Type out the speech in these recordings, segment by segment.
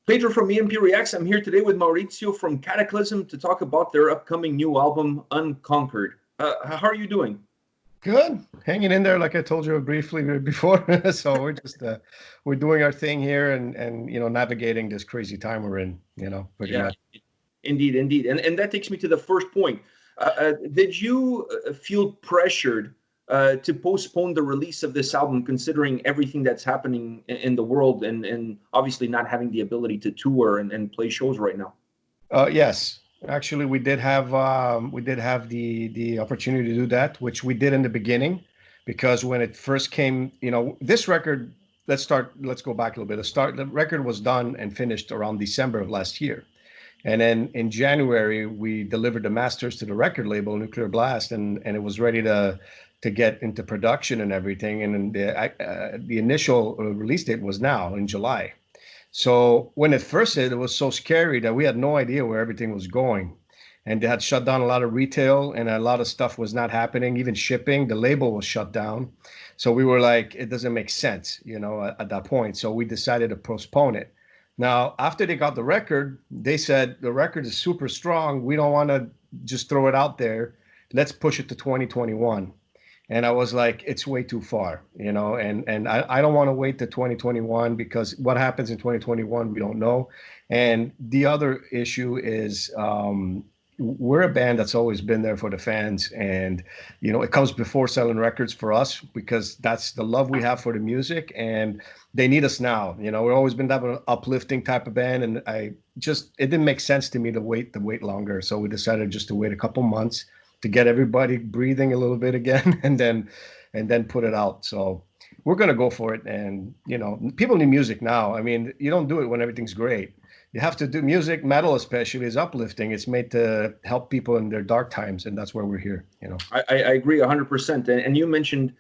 Pedro from A&P-REACTS. I'm here today with Maurizio from Kataklysm to talk about their upcoming new album, Unconquered. How are you doing? Good, hanging in there, like I told you briefly before. So we're doing our thing here and navigating this crazy time we're in. Pretty Yeah, much. indeed, indeed. And that takes me to the first point. Did you feel pressured to postpone the release of this album, considering everything that's happening in the world and obviously not having the ability to tour and play shows right now? Yes, actually, we did have the opportunity to do that, which we did in the beginning, because when it first came, this record. Let's go back a little bit. The record was done and finished around December of last year. And then in January, we delivered the masters to the record label, Nuclear Blast, and it was ready to get into production and everything. And then the initial release date was now in July. So when it first hit, it was so scary that we had no idea where everything was going. And they had shut down a lot of retail and a lot of stuff was not happening. Even shipping, the label was shut down. So we were like, it doesn't make sense, at that point. So we decided to postpone it. Now, after they got the record, they said the record is super strong. We don't want to just throw it out there. Let's push it to 2021. And I was like, it's way too far, and I don't want to wait to 2021 because what happens in 2021, we don't know. And the other issue is we're a band that's always been there for the fans. And, it comes before selling records for us because that's the love we have for the music. And they need us now. We've always been that uplifting type of band. And it didn't make sense to me to wait longer. So we decided just to wait a couple months to get everybody breathing a little bit again and then put it out. So we're going to go for it. And, people need music now. I mean, you don't do it when everything's great. You have to do music. Metal especially is uplifting. It's made to help people in their dark times. And that's where we're here. I agree 100%. And you mentioned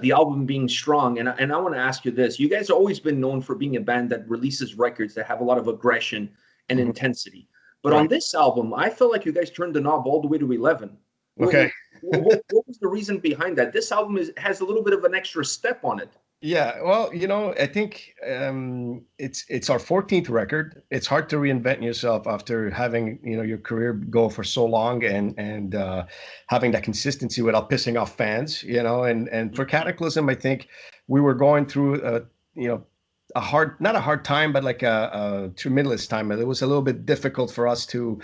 the album being strong. And I want to ask you this. You guys have always been known for being a band that releases records that have a lot of aggression and intensity. But on this album, I feel like you guys turned the knob all the way to 11. Okay. What was the reason behind that? This album has a little bit of an extra step on it. Yeah, well, I think it's our 14th record. It's hard to reinvent yourself after having your career go for so long and having that consistency without pissing off fans. And for Kataklysm, I think we were going through not a hard time, but like a tremendous time. It was a little bit difficult for us to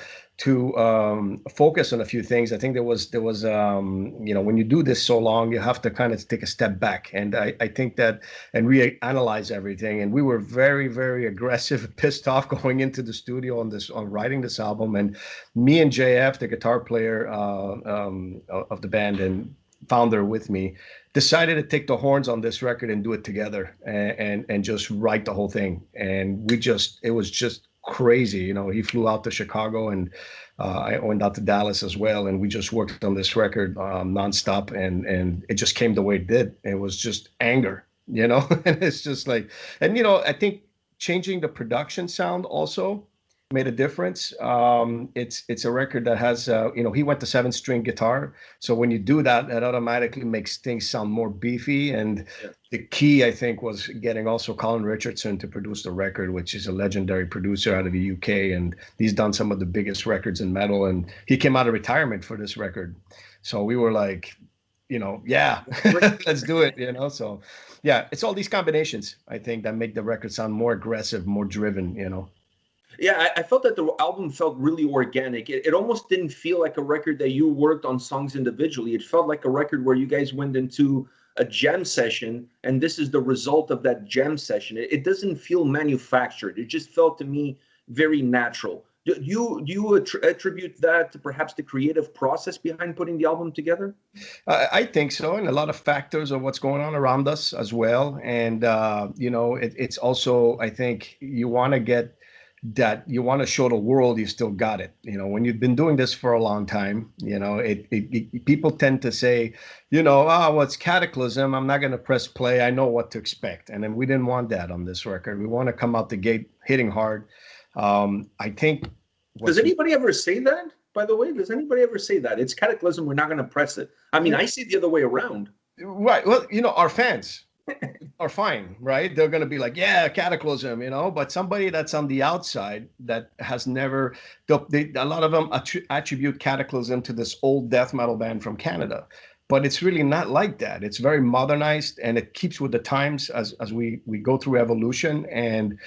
focus on a few things. I think there was when you do this so long, you have to kind of take a step back. And I think that and reanalyze everything. And we were very, very aggressive, pissed off going into the studio on writing this album. And me and JF, the guitar player of the band and founder with me, decided to take the horns on this record and do it together and just write the whole thing. And it was just crazy. He flew out to Chicago and I went out to Dallas as well. And we just worked on this record nonstop and it just came the way it did. It was just anger, and it's just like, and, I think changing the production sound also made a difference. It's a record that has, he went to 7-string guitar. So when you do that, that automatically makes things sound more beefy. And the key, I think, was getting also Colin Richardson to produce the record, which is a legendary producer out of the UK. And he's done some of the biggest records in metal. And he came out of retirement for this record. So we were like, yeah, let's do it, So yeah, it's all these combinations, I think, that make the record sound more aggressive, more driven. Yeah, I felt that the album felt really organic. It almost didn't feel like a record that you worked on songs individually. It felt like a record where you guys went into a jam session, and this is the result of that jam session. It doesn't feel manufactured. It just felt to me very natural. Do you attribute that to perhaps the creative process behind putting the album together? I think so, and a lot of factors of what's going on around us as well. And it's also, I think, you want to show the world you still got it. When you've been doing this for a long time, people tend to say, oh, it's Kataklysm. I'm not going to press play. I know what to expect. And then we didn't want that on this record. We want to come out the gate hitting hard. I think. Does anybody ever say that? By the way, does anybody ever say that? It's Kataklysm. We're not going to press it. I mean, I say the other way around. Right. Well, our fans. are fine, right? They're going to be like, yeah, Cataclysm, you know. But somebody that's on the outside that has never, a lot of them attribute Cataclysm to this old death metal band from Canada, but it's really not like that. It's very modernized, and it keeps with the times as we go through evolution. And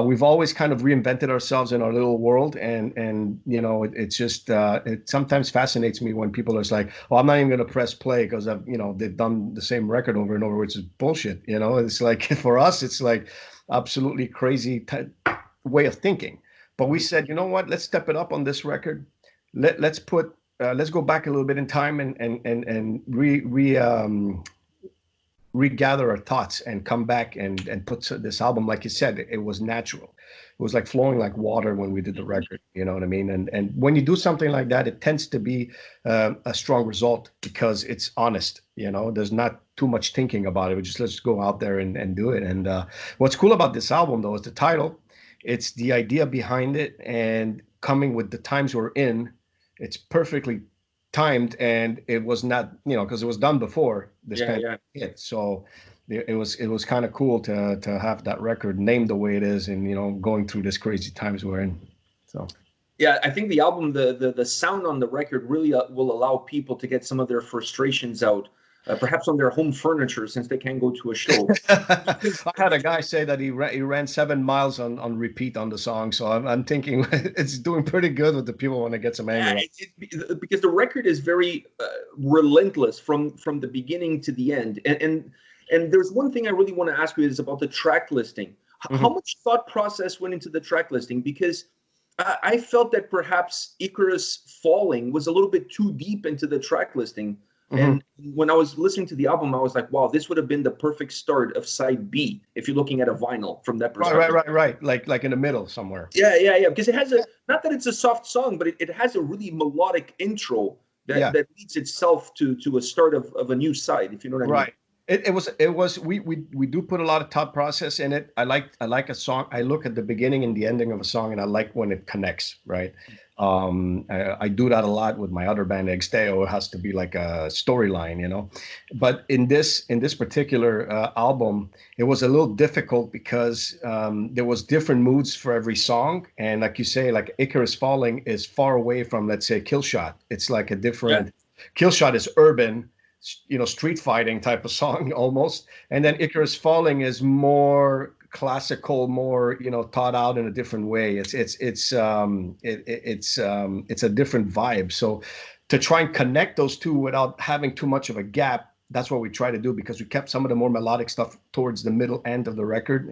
we've always kind of reinvented ourselves in our little world. And you know, it's just it sometimes fascinates me when people are like, "Oh, I'm not even going to press play because I've they've done the same record over and over," which is bullshit. You know, it's like for us, it's like absolutely crazy way of thinking. But we said, you know what? Let's step it up on this record. Let's go back a little bit in time and regather our thoughts and come back and put this album, like you said, it was natural. It was like flowing like water when we did the record. You know what I mean? And when you do something like that, it tends to be a strong result because it's honest. You know, there's not too much thinking about it. We just let's go out there and do it. And what's cool about this album though is the title. It's the idea behind it and coming with the times we're in. It's perfectly timed, and it was not, because it was done before this kind of hit. So it was kind of cool to have that record named the way it is, and going through this crazy times we're in. So yeah, I think the album, the sound on the record really will allow people to get some of their frustrations out. Perhaps on their home furniture since they can't go to a show. I had a guy say that he ran 7 miles on repeat on the song, so I'm thinking it's doing pretty good with the people when they get some anger. Yeah, because the record is very relentless from the beginning to the end. And there's one thing I really want to ask you is about the track listing. Mm-hmm. How much thought process went into the track listing? Because I felt that perhaps Icarus Falling was a little bit too deep into the track listing. And when I was listening to the album, I was like, wow, this would have been the perfect start of side B if you're looking at a vinyl from that perspective. Right. Like in the middle somewhere. Yeah. Because it has not that it's a soft song, but it has a really melodic intro that leads itself to a start of a new side, if you know what I mean. Right. It was we do put a lot of thought process in it. I like a song. I look at the beginning and the ending of a song, and I like when it connects, right? I do that a lot with my other band, Exteo. It has to be like a storyline, But in this particular album, it was a little difficult because there was different moods for every song, and like you say, like Icarus Falling is far away from, let's say, Killshot. It's like a different. Killshot is urban, street fighting type of song almost, and then Icarus Falling is more classical, more thought out in a different way. It's a different vibe. So to try and connect those two without having too much of a gap, that's what we try to do, because we kept some of the more melodic stuff towards the middle end of the record,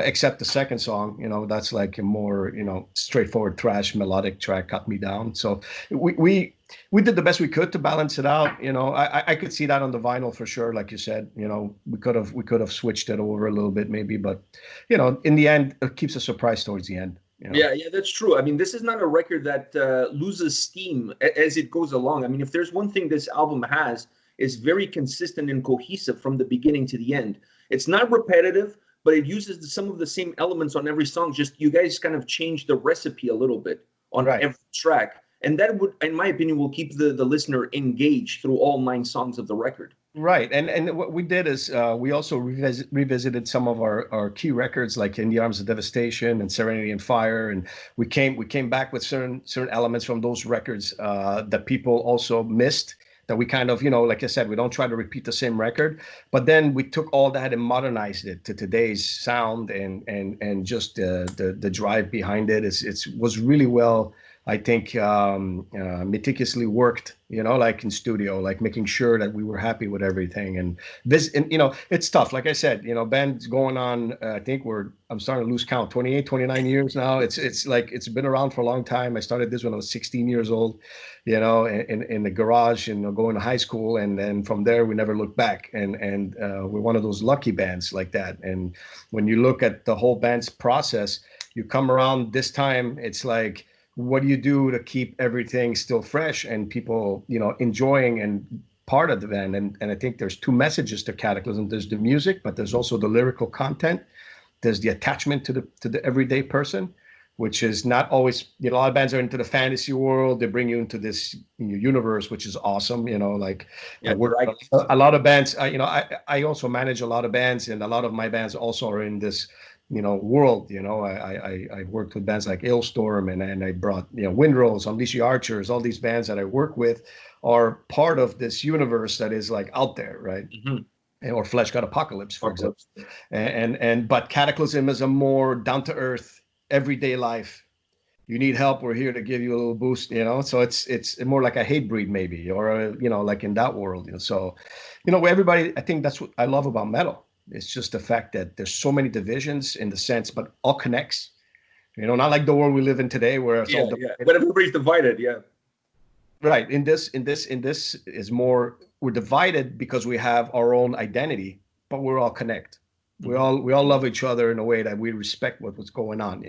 except the second song, that's like a more, straightforward thrash melodic track, Cut Me Down. So we did the best we could to balance it out. I could see that on the vinyl for sure. Like you said, we could have switched it over a little bit maybe, but in the end, it keeps a surprise towards the end. Yeah, that's true. I mean, this is not a record that loses steam as it goes along. I mean, if there's one thing this album has, is very consistent and cohesive from the beginning to the end. It's not repetitive, but it uses some of the same elements on every song. Just you guys kind of change the recipe a little bit on every track. And that would, in my opinion, will keep the listener engaged through all 9 songs of the record. Right. And what we did is we also revisited some of our key records, like In the Arms of Devastation and Serenity and Fire. And we came back with certain elements from those records that people also missed, that we kind of, like I said, we don't try to repeat the same record, but then we took all that and modernized it to today's sound and just the drive behind it was really well, I think, meticulously worked, like in studio, like making sure that we were happy with everything. And this, and it's tough. Like I said, band's going on, I think I'm starting to lose count, 28, 29 years now. It's like, it's been around for a long time. I started this when I was 16 years old, in the garage and going to high school. And then from there, we never looked back. And we're one of those lucky bands like that. And when you look at the whole band's process, you come around this time, it's like, what do you do to keep everything still fresh and people, enjoying and part of the band? And I think there's 2 messages to Kataklysm. There's the music, but there's also the lyrical content. There's the attachment to the everyday person. which is not always, a lot of bands are into the fantasy world. They bring you into this universe, which is awesome. Like I Yeah, work with dragons. a lot of bands. I also manage a lot of bands, and a lot of my bands also are in this, world. I worked with bands like Ailstorm, and I brought, Windrose, Unleash the Archers. All these bands that I work with are part of this universe that is like out there, right? Hmm. Or Flesh God Apocalypse, for example. Apocalypse. But Cataclysm is a more down to earth, everyday life. You need help, we're here to give you a little boost. So it's more like a hate breed, maybe, or like in that world. So everybody, I think that's what I love about metal. It's just the fact that there's so many divisions in the sense, but all connects. Not like the world we live in today, where it's all Yeah, yeah. But everybody's divided. Yeah. right. In this is more, we're divided because we have our own identity, but we're all connect. We Hmm. all love each other in a way that we respect what's going on.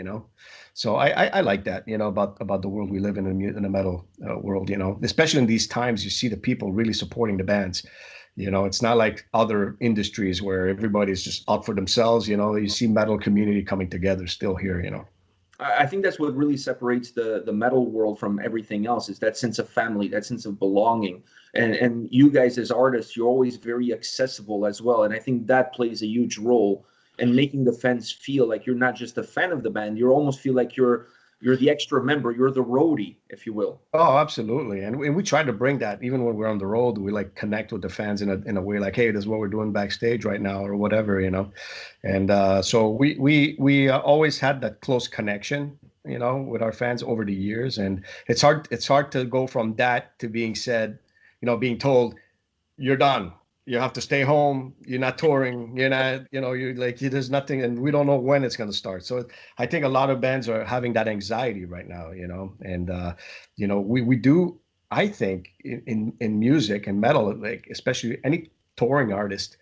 So I like that, about the world we live in the metal world, especially in these times. You see the people really supporting the bands. It's not like other industries where everybody's just out for themselves. You see metal community coming together still here. I think that's what really separates the metal world from everything else, is that sense of family, that sense of belonging. And you guys as artists, you're always very accessible as well. And I think that plays a huge role in making the fans feel like you're not just a fan of the band. You almost feel like you're the extra member, you're the roadie, if you will. Oh, absolutely. And we try to bring that even when we're on the road. We like connect with the fans in a way like, hey, this is what we're doing backstage right now or whatever. And so we always had that close connection, with our fans over the years. And it's hard to go from that to being said, being told you're done. You have to stay home. You're not touring. You're not, you're like, there's nothing, and we don't know when it's going to start. So I think a lot of bands are having that anxiety right now, and, we do, I think in music and metal, like, especially any touring artist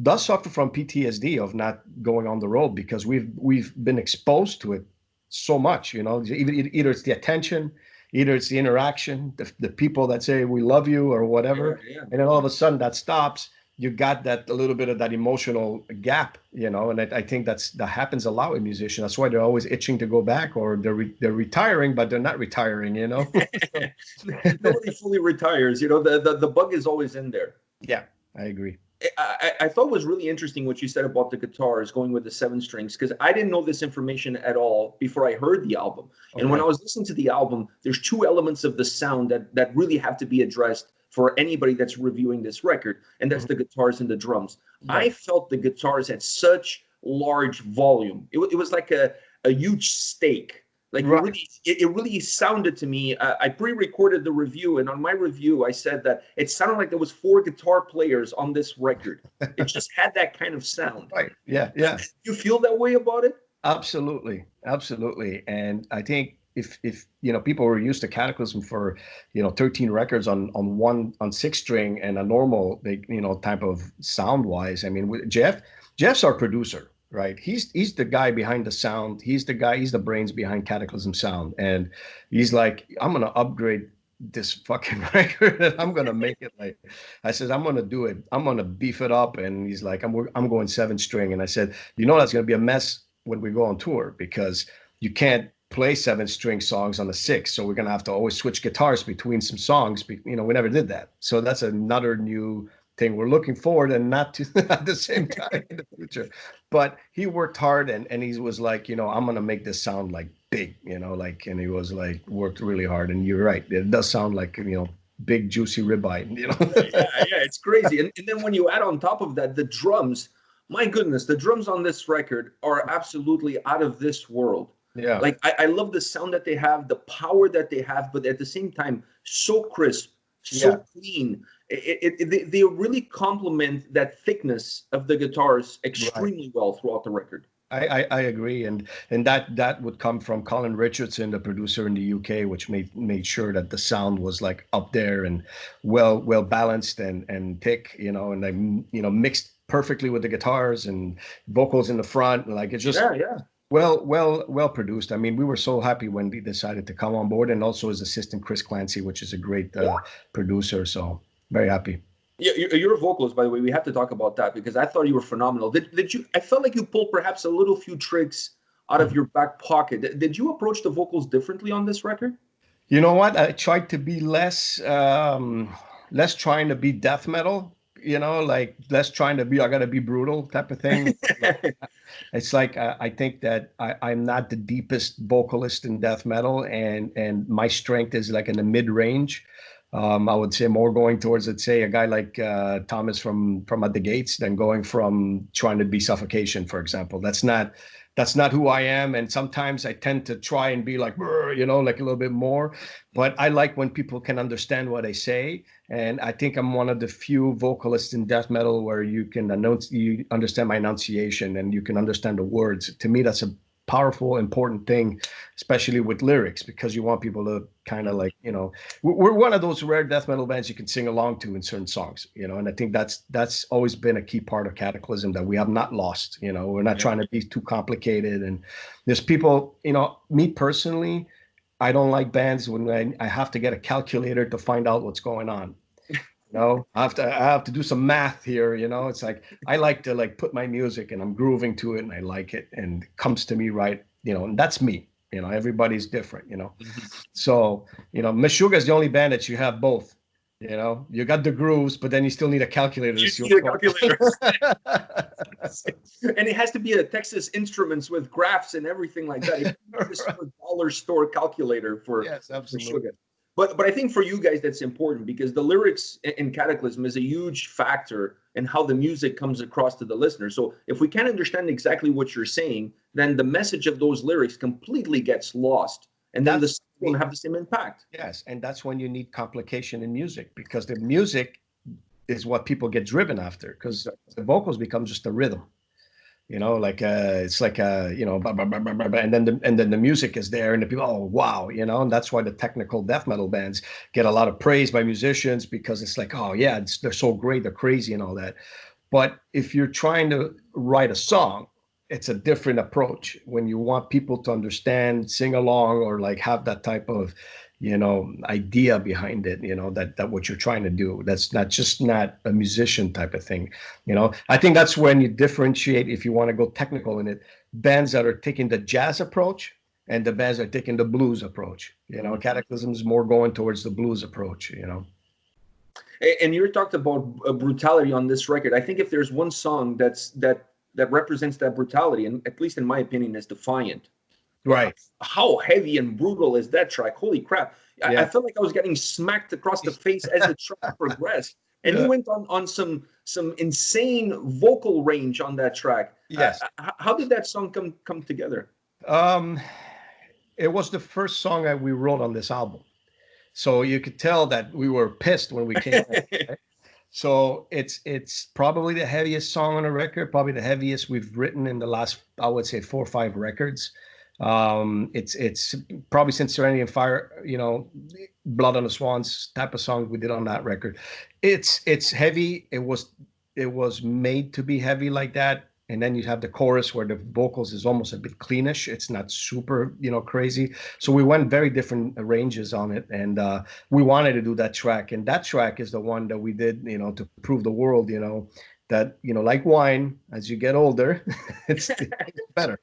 does suffer from PTSD of not going on the road because we've been exposed to it so much, either it's the attention, either it's the interaction, the people that say we love you or Yeah, whatever, yeah. and then all of a sudden that stops. You got that a little bit of that emotional gap, and I think that happens a lot with musicians. That's why they're always itching to go back, or they're retiring, but they're not retiring. Nobody fully retires. The bug is always in there. Yeah, I agree. I thought was really interesting what you said about the guitars going with the seven strings, because I didn't know this information at all before I heard the album. And when Okay. I was listening to the album, there's two elements of the sound that really have to be addressed for anybody that's reviewing this record, and that's Mhm. the guitars and the drums. I Right. felt the guitars had such large volume. It was like a huge steak. Like Right. it really sounded to me. I pre-recorded the review, and on my review, I said that it sounded like there was four guitar players on this record. It just had that kind of sound. Right. Yeah. Yeah. You feel that way about it? Absolutely, absolutely. And I think if people were used to Cataclysm for 13 records on six string and a normal big type of sound wise. I mean, Jeff's our producer, right? He's the guy behind the sound. He's the brains behind Cataclysm sound, and he's like, I'm gonna upgrade this fucking record and I'm gonna make it like. I said, I'm gonna do it. I'm gonna beef it up. And he's like, I'm going seven string. And I said, that's gonna be a mess when we go on tour because you can't play seven string songs on the six. So we're going to have to always switch guitars between some songs. We never did that. So that's another new thing we're looking forward and not to at the same time in the future. But he worked hard and he was like, I'm going to make this sound like big, and he was like, worked really hard. And you're right. It does sound like, big juicy ribeye. Yeah, yeah, it's crazy. And then when you add on top of that the drums, my goodness, the drums on this record are absolutely out of this world. Yeah. Like I love the sound that they have, the power that they have, but at the same time, so crisp, Yeah. so clean. They really complement that thickness of the guitars Right. extremely well throughout the record. I agree, and that would come from Colin Richardson, the producer in the UK, which made sure that the sound was like up there and well balanced and thick, and then mixed perfectly with the guitars and vocals in the front. Like it's just Yeah, yeah. well produced. I mean, we were so happy when he decided to come on board, and also his assistant Chris Clancy, which is a great producer. So very happy. Yeah, your vocals, by the way, we have to talk about that because I thought you were phenomenal. Did you? I felt like you pulled perhaps a little few tricks out of your back pocket. Did you approach the vocals differently on this record? You know what? I tried to be less trying to be death metal, like less trying to be, I gotta be brutal type of thing. It's like I think that I'm not the deepest vocalist in death metal, and my strength is like in the mid range. I would say more going towards, let's say, a guy like Thomas from At the Gates than going from trying to be Suffocation, for example. That's not who I am. And sometimes I tend to try and be like, like a little bit more. But I like when people can understand what I say. And I think I'm one of the few vocalists in death metal where you understand my enunciation and you can understand the words. To me, that's a powerful, important thing, especially with lyrics, because you want people to kind of like, we're one of those rare death metal bands you can sing along to in certain songs, and I think that's always been a key part of Kataklysm that we have not lost. We're not trying to be too complicated. And there's people, me personally, I don't like bands when I have to get a calculator to find out what's going on. I have to do some math here. It's like I like to like put my music and I'm grooving to it and I like it and it comes to me right. And that's me. Everybody's different. Mm-hmm. So Meshuggah is the only band that you have both. You got the grooves, but then you still need a calculator. You need a calculator. And it has to be a Texas Instruments with graphs and everything like that. It's a dollar store calculator for Meshuggah. But I think for you guys, that's important because the lyrics in Kataklysm is a huge factor in how the music comes across to the listener. So if we can't understand exactly what you're saying, then the message of those lyrics completely gets lost. And then the song won't have the same impact. Yes, and that's when you need complication in music, because the music is what people get driven after, because the vocals become just a rhythm. It's like blah, blah, blah, blah, blah, and then the music is there, and the people, oh wow, and that's why the technical death metal bands get a lot of praise by musicians, because it's like, oh yeah, they're so great, they're crazy and all that. But if you're trying to write a song, it's a different approach. When you want people to understand, sing along, or like have that type of idea behind it, that what you're trying to do, that's not a musician type of thing. I think that's when you differentiate, if you want to go technical in it, bands that are taking the jazz approach and the bands that are taking the blues approach. Kataklysm is more going towards the blues approach. And you talked about brutality on this record. I think if there's one song that represents that brutality, and at least in my opinion, is Defiant. Right. How heavy and brutal is that track? Holy crap. I felt like I was getting smacked across the face as the track progressed. And you went on some insane vocal range on that track. Yes. How did that song come together? It was the first song that we wrote on this album. So you could tell that we were pissed when we came out. Right? So it's probably the heaviest song on the record, probably the heaviest we've written in the last, I would say, 4 or 5 records. It's probably since Serenity and Fire, Blood on the Swans type of song we did on that record. It's heavy. It was made to be heavy like that. And then you have the chorus where the vocals is almost a bit cleanish. It's not super, crazy. So we went very different ranges on it, and we wanted to do that track. And that track is the one that we did, to prove the world, that, like wine, as you get older, it's better.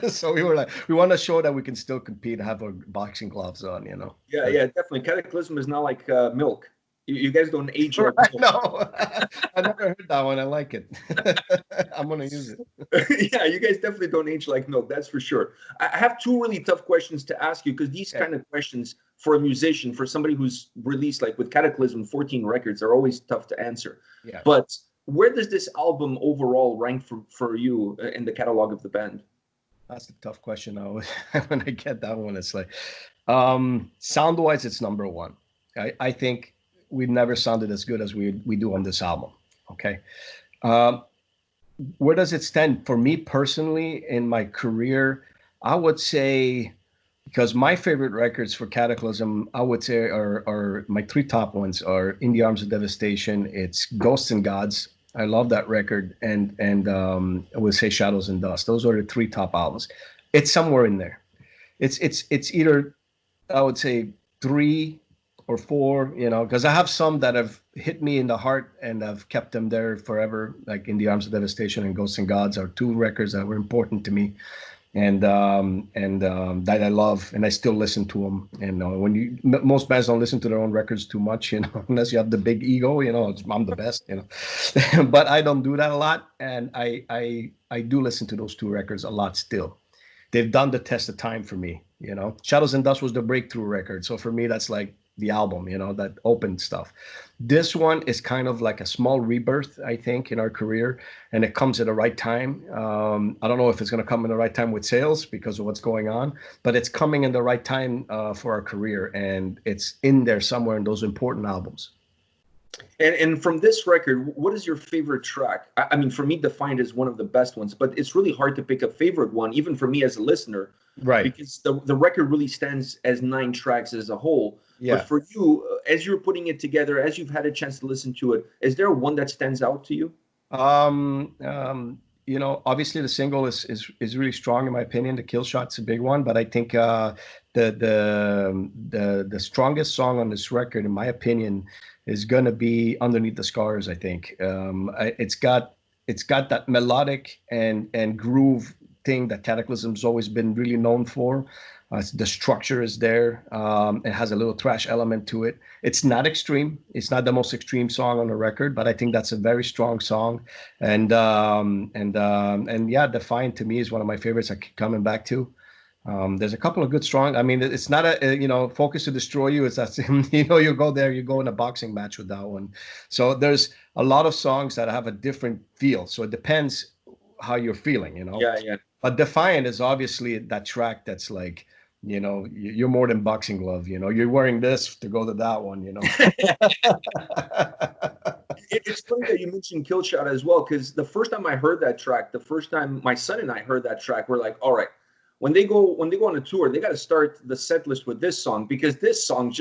So we were like, we want to show that we can still compete, have our boxing gloves on, Yeah, definitely. Cataclysm is not like milk. You guys don't age like milk. No, I never heard that one. I like it. I'm going to use it. Yeah, you guys definitely don't age like milk. That's for sure. I have 2 really tough questions to ask you, because these kind of questions for a musician, for somebody who's released, like with Kataklysm, 14 records, are always tough to answer. Yeah. But where does this album overall rank for you in the catalog of the band? That's a tough question. When I get that one, it's like, sound-wise, it's number 1. I think we've never sounded as good as we do on this album. Okay. Where does it stand for me personally in my career? I would say, because my favorite records for Kataklysm, I would say are my 3 top ones are In the Arms of Devastation. It's Ghosts and Gods. I love that record. And I would say Shadows and Dust. Those are the 3 top albums. It's somewhere in there. It's either, I would say, 3 or 4, because I have some that have hit me in the heart and I've kept them there forever, like In the Arms of Devastation and Ghosts and Gods are 2 records that were important to me. that I love, and I still listen to them. And most bands don't listen to their own records too much, unless you have the big ego, I'm the best, but I don't do that a lot, and I do listen to those two records a lot still. They've done the test of time for me. Shadows and Dust was the breakthrough record, so for me that's like the album, that opened stuff. This one is kind of like a small rebirth, I think, in our career, and it comes at the right time. I don't know if it's going to come in the right time with sales because of what's going on, but it's coming in the right time for our career, and it's in there somewhere in those important albums. And from this record, what is your favorite track? I mean, for me, Defiant is one of the best ones, but it's really hard to pick a favorite one, even for me as a listener, right? Because the record really stands as 9 tracks as a whole. Yeah. But for you, as you're putting it together, as you've had a chance to listen to it, is there one that stands out to you? Obviously the single is really strong in my opinion. The Kill Shot's a big one, but I think the strongest song on this record, in my opinion, is gonna be Underneath the Scars. I think it's got that melodic and groove thing that Kataklysm's always been really known for. The structure is there. It has a little thrash element to it. It's not extreme. It's not the most extreme song on the record, but I think that's a very strong song. And yeah, Defiant to me is one of my favorites. I keep coming back to. There's a couple of good strong. I mean, it's not Focus to Destroy You. It's that you go there, you go in a boxing match with that one. So there's a lot of songs that have a different feel. So it depends how you're feeling. Yeah. But Defiant is obviously that track that's like, you're more than boxing glove. You're wearing this to go to that one. It's funny that you mentioned Kill Shot as well, because the first time I heard that track, the first time my son and I heard that track, we're like, all right. When they go on a tour, they got to start the set list with this song, because this song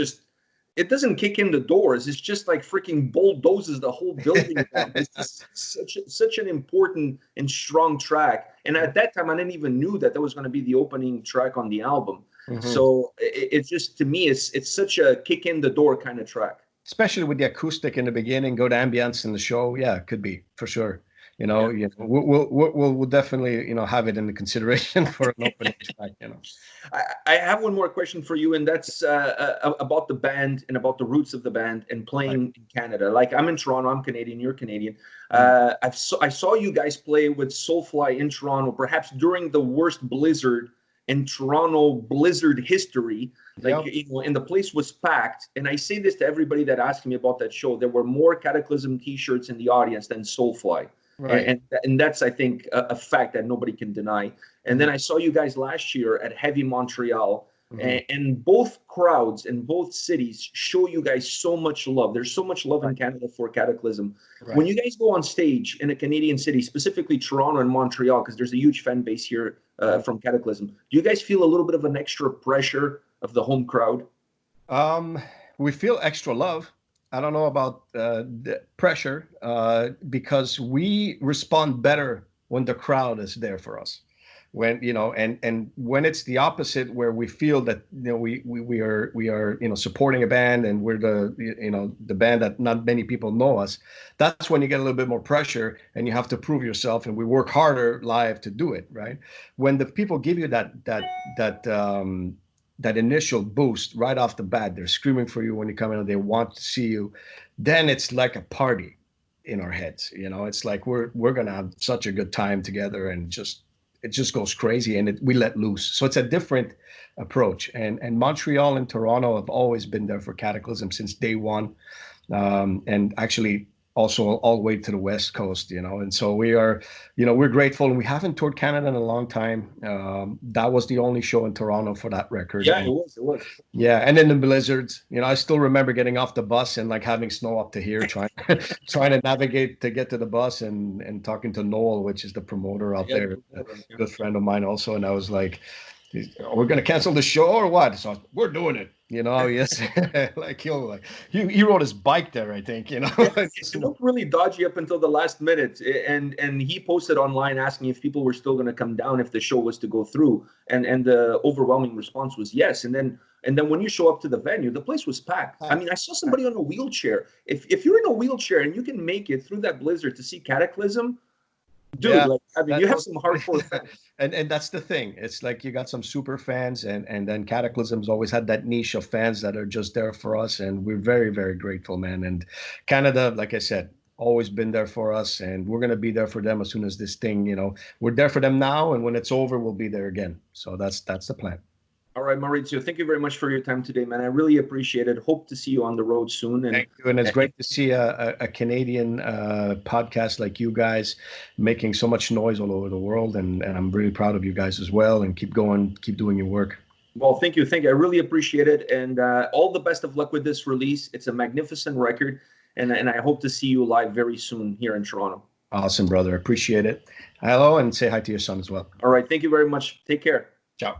it doesn't kick in the doors. It's just like freaking bulldozes the whole building down. It's such an important and strong track. And at that time, I didn't even knew that was going to be the opening track on the album. Mm-hmm. So it's just, to me, it's such a kick in the door kind of track. Especially with the acoustic in the beginning, go to ambience in the show. Yeah, it could be for sure. We'll definitely have it in the consideration for an opening track. I have one more question for you, and that's about the band and about the roots of the band and playing in Canada. Like, I'm in Toronto, I'm Canadian, you're Canadian. I saw you guys play with Soulfly in Toronto, perhaps during the worst blizzard in Toronto blizzard history. And the place was packed. And I say this to everybody that asks me about that show: there were more Kataklysm T-shirts in the audience than Soulfly. Right. And that's, I think, a fact that nobody can deny. And then I saw you guys last year at Heavy Montreal, and both crowds in both cities show you guys so much love. There's so much love in Canada for Kataklysm. Right. When you guys go on stage in a Canadian city, specifically Toronto and Montreal, because there's a huge fan base here from Kataklysm, do you guys feel a little bit of an extra pressure of the home crowd? We feel extra love. I don't know about the pressure, because we respond better when the crowd is there for us. When and when it's the opposite, where we feel that we are supporting a band, and we're the band that not many people know us. That's when you get a little bit more pressure, and you have to prove yourself, and we work harder live to do it. Right? When the people give you that initial boost right off the bat, they're screaming for you when you come in and they want to see you, then it's like a party in our heads. It's like we're gonna have such a good time together, and it just goes crazy, and we let loose. So it's a different approach. And Montreal and Toronto have always been there for Kataklysm since day one, and actually also all the way to the West Coast, and so we are, we're grateful, and we haven't toured Canada in a long time. That was the only show in Toronto for that record. Yeah, it was. Yeah, and then the blizzards, I still remember getting off the bus and like having snow up to here, trying to navigate to get to the bus, and talking to Noel, which is the promoter out there, a good friend of mine also, and I was like, we're going to cancel the show or what? So we're doing it. Yes. Like he rode his bike there, I think, It looked really dodgy up until the last minute. And he posted online asking if people were still going to come down if the show was to go through. And the overwhelming response was yes. And then when you show up to the venue, the place was packed. I mean, I saw somebody on a wheelchair. If you're in a wheelchair and you can make it through that blizzard to see Kataklysm, Dude, Yeah, like, I mean, that you have those, some hardcore fans. and that's the thing. It's like you got some super fans, and then Cataclysm's always had that niche of fans that are just there for us, and we're very, very grateful, man. And Canada, like I said, always been there for us, and we're gonna be there for them as soon as this thing, we're there for them now, and when it's over, we'll be there again. So that's the plan. All right, Maurizio, thank you very much for your time today, man. I really appreciate it. Hope to see you on the road soon. Thank you, and it's great to see a Canadian podcast like you guys making so much noise all over the world, and I'm really proud of you guys as well. And keep going, keep doing your work. Well, thank you. Thank you. I really appreciate it. And all the best of luck with this release. It's a magnificent record. And I hope to see you live very soon here in Toronto. Awesome, brother. Appreciate it. Hello, and say hi to your son as well. All right. Thank you very much. Take care. Ciao.